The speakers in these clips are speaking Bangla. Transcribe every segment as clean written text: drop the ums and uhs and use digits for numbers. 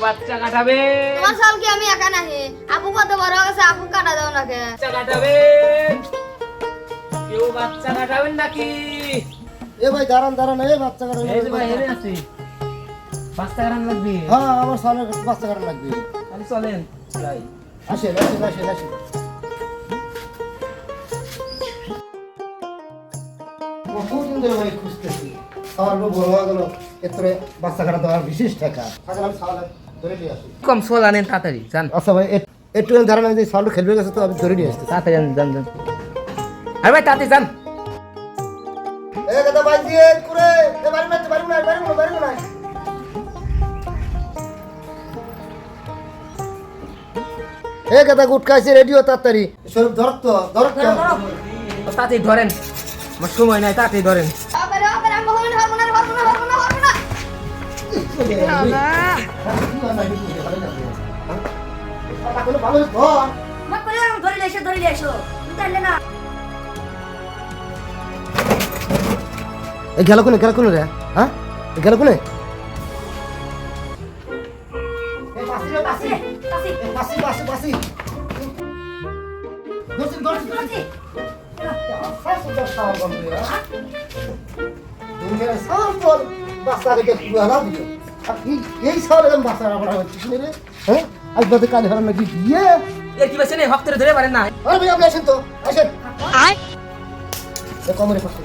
বাচ্চা কাটাবে তোমার সাল কি আমি একা নাহি আপু কত বড় হয়ে গেছে আপু কাটা দাও নাকি বাচ্চা কাটাবে কেউ বাচ্চা কাটাবেন নাকি এ ভাই দাঁড়ান দাঁড়ান এই বাচ্চা কাটান এই যে ভাই হেরে আছি বাচ্চা কাটান লাগবে হ্যাঁ আমার সামনে বাচ্চা কাটান লাগবে খালি চলেন যাই আসেন আসেন আসেন আসেন বহুদিন ধরে ভাই খুঁজতেছি আমার লোক বড় হয়ে গেল এরপরে বাচ্চা কাটা দেওয়ার বিশেষ টাকা আগে আমি সালা ধরে নিয়ে আসি কম সোল আনেন তাড়াতাড়ি যান আচ্ছা ভাই একটু দাঁড়ান যে সাউন্ড খেলবে গেছে তো আমি ধরে নিয়ে আসতেছি তাড়াতাড়ি যান যান আরে ভাই তাড়াতাড়ি যান এ কথা ভাই দিয়ে করে এ বাড়ি না বাড়ি না এ কথা গুটকাইছে রেডিও তাড়াতাড়ি সরব ধরতো তাড়াতাড়ি ধরেন আমার সময় নাই তাড়াতাড়ি ধরেন আরে আরে আমি হবো না মত করে আমি ধরে এসো উতারলে না গেল কোনে রে হ্যাঁ গেল কোনে এই সাল বাচ্চা হ্যাঁ আজ বাদে কালে হারাম নাকি বিয়ে এর কি বেছে নেই হপ্তারে ধরে পারেন না আরে ভাই আপনি আসেন তো আসেন আয় কমরে কষ্ট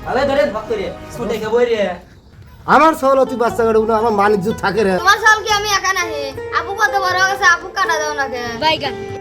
আরে ধরেন হপ্তারে ছুটে গে বই রে আমার সহল তুই বাচ্চা কাটাগুলো আমার মানিজ্য থাকে রে তোমার সাল কি আমি একা নাহি আপু কত বড় হয়ে গেছে আপু কাটা দাও নাকি বাইগান